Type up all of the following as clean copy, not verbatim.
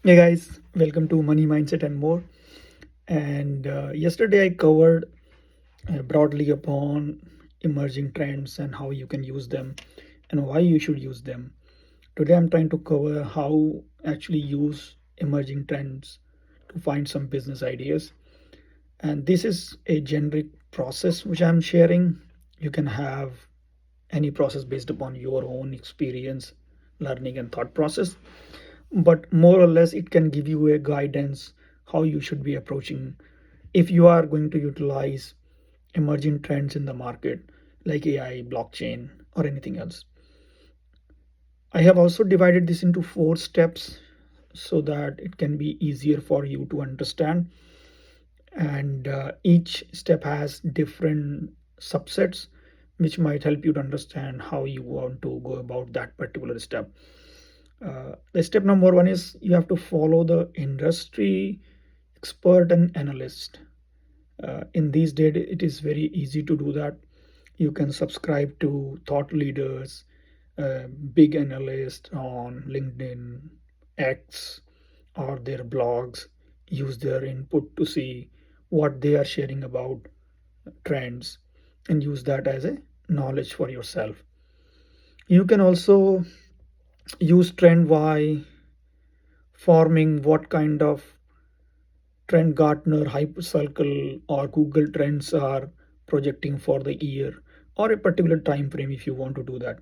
Hey guys, welcome to Money Mindset and More. And yesterday I covered broadly upon emerging trends and how you can use them and why you should use them. Today I'm trying to cover how actually use emerging trends to find some business ideas. And this is a generic process which I'm sharing. You can have any process based upon your own experience, learning, and thought process, but more or less it can give you a guidance how you should be approaching if you are going to utilize emerging trends in the market like AI, blockchain, or anything else. I have also divided this into 4 steps so that it can be easier for you to understand, and each step has different subsets which might help you to understand how you want to go about that particular step. The step number one is you have to follow the industry expert and analyst. In these days, it is very easy to do that. You can subscribe to thought leaders, big analysts on LinkedIn, X, or their blogs. Use their input to see what they are sharing about trends and use that as a knowledge for yourself. You can also use trend Y forming what kind of trend Gartner, Hypercircle, or Google Trends are projecting for the year or a particular time frame if you want to do that.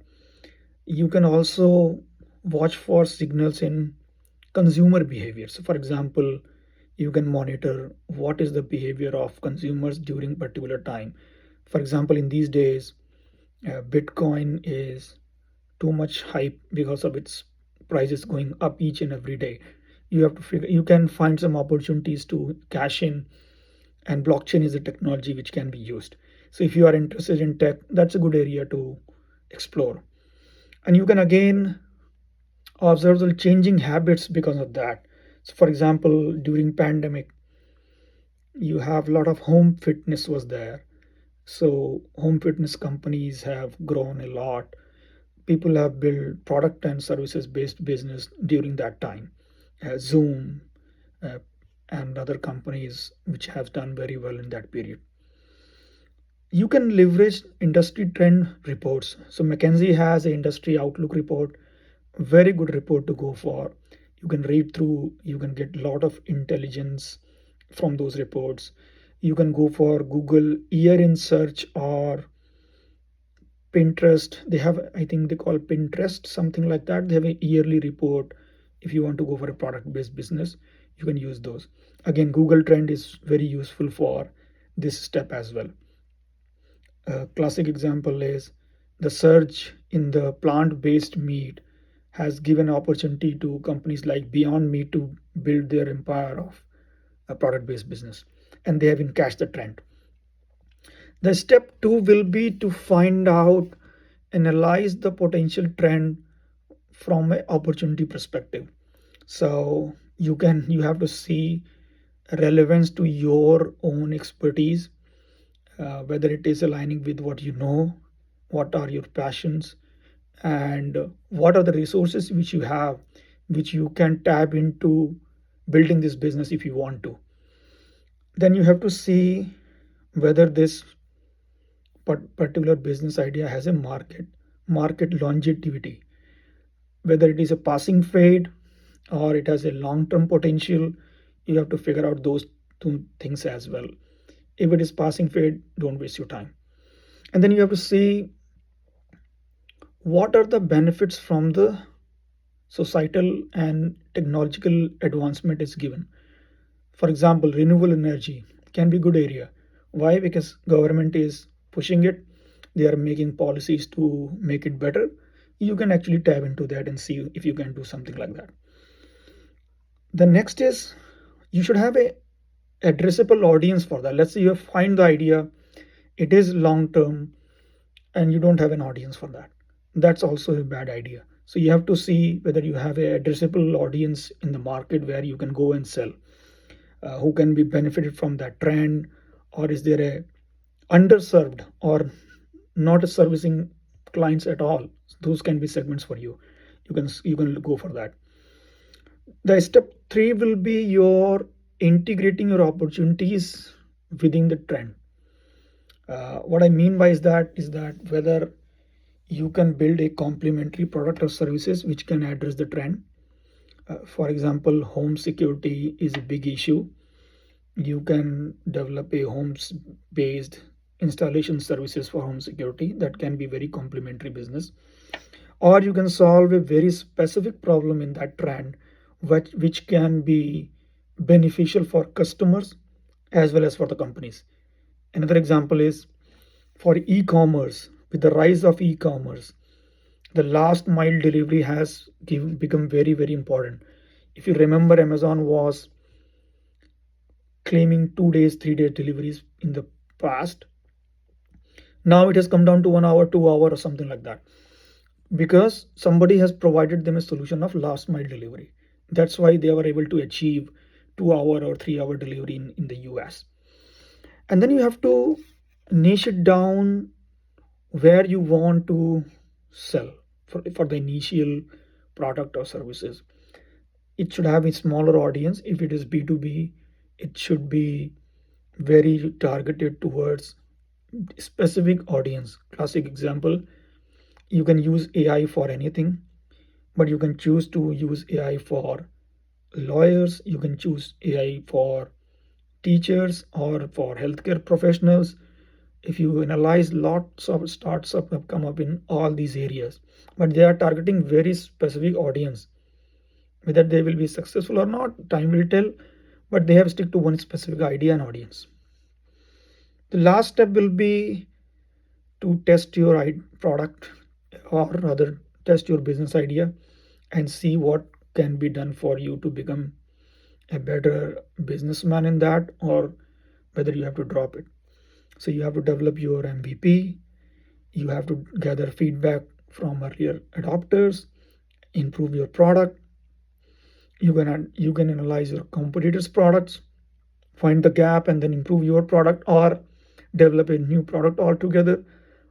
You can also watch for signals in consumer behavior. So, for example, you can monitor what is the behavior of consumers during particular time. For example, in these days, Bitcoin is too much hype because of its prices going up each and every day. You have to figure, you can find some opportunities to cash in, and blockchain is a technology which can be used. So if you are interested in tech, that's a good area to explore. And you can again observe the changing habits because of that. So for example, during pandemic, you have a lot of home fitness was there. So home fitness companies have grown a lot. People have built product and services based business during that time. Zoom uh, and other companies which have done very well in that period. You can leverage industry trend reports. So McKinsey has an industry outlook report, very good report to go for. You can read through, you can get a lot of intelligence from those reports. You can go for Google year in search or Pinterest. They have, I think they call Pinterest, something like that. They have a yearly report. If you want to go for a product based business, you can use those. Again, Google Trend is very useful for this step as well. A classic example is the surge in the plant-based meat has given opportunity to companies like Beyond Meat to build their empire of a product-based business, and they have encashed the trend. The step two will be to find out, analyze the potential trend from an opportunity perspective. So you have to see relevance to your own expertise, whether it is aligning with what you know, what are your passions, and what are the resources which you have, which you can tap into building this business if you want to. Then you have to see whether this particular business idea has a market longevity, whether it is a passing fade or it has a long term potential. You have to figure out those two things as well. If it is passing fade, don't waste your time. And then you have to see what are the benefits from the societal and technological advancement is given. For example, renewable energy can be good area. Why? Because government is pushing it. They are making policies to make it better. You can actually tap into that and see if you can do something like that. The next is you should have a addressable audience for that. Let's say you find the idea, it is long term, and you don't have an audience for that. That's also a bad idea. So you have to see whether you have a addressable audience in the market where you can go and sell, who can be benefited from that trend, or is there a underserved or not servicing clients at all. Those can be segments for you. You can go for that. The step 3 will be your integrating your opportunities within the trend. What I mean by is that whether you can build a complementary product or services which can address the trend. For example, home security is a big issue. You can develop a homes based installation services for home security that can be very complementary business, or you can solve a very specific problem in that trend which can be beneficial for customers as well as for the companies. Another example is for e-commerce. With the rise of e-commerce, the last mile delivery has become very very important. If you remember, Amazon was claiming 2 days 3 day deliveries in the past. Now it has come down to 1 hour 2 hour or something like that, because somebody has provided them a solution of last mile delivery. That's why they were able to achieve 2 hour or 3 hour delivery in the US. And then you have to niche it down where you want to sell for the initial product or services. It should have a smaller audience. If it is B2B, it should be very targeted towards specific audience. Classic example, you can use AI for anything, but you can choose to use AI for lawyers, you can choose AI for teachers or for healthcare professionals. If you analyze, lots of startups have come up in all these areas, but they are targeting very specific audience. Whether they will be successful or not, time will tell, but they have stick to one specific idea and audience. The last step will be to test your product, or rather test your business idea and see what can be done for you to become a better businessman in that, or whether you have to drop it. So you have to develop your MVP, you have to gather feedback from earlier adopters, improve your product. You can analyze your competitors products, find the gap and then improve your product, or develop a new product altogether.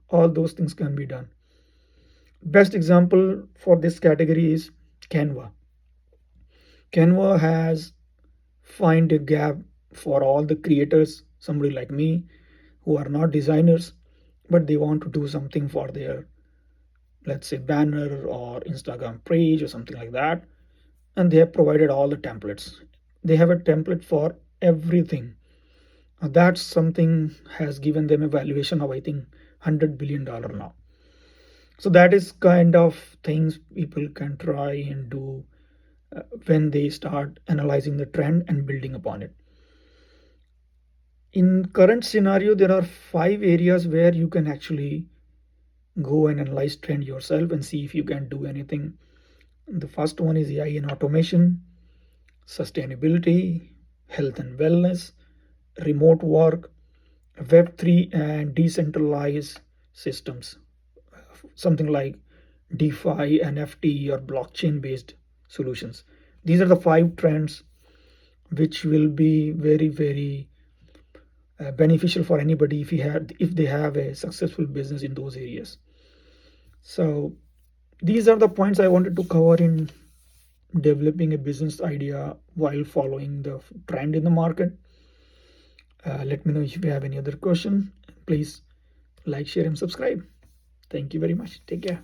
All those things can be done. Best example for this category is Canva. Canva has find a gap for all the creators, somebody like me, who are not designers, but they want to do something for their, let's say, banner or Instagram page or something like that. And they have provided all the templates. They have a template for everything. That's something has given them a valuation of, I think, $100 billion now. So that is kind of things people can try and do when they start analyzing the trend and building upon it. In current scenario, there are 5 areas where you can actually go and analyze trend yourself and see if you can do anything. The first one is AI and automation, sustainability, health and wellness, remote work, Web3 and decentralized systems, something like DeFi, NFT, or blockchain based solutions. These are the 5 trends which will be very, very beneficial for anybody if they have a successful business in those areas. So these are the points I wanted to cover in developing a business idea while following the trend in the market. Let me know if you have any other question. Please like, share, and subscribe. Thank you very much. Take care.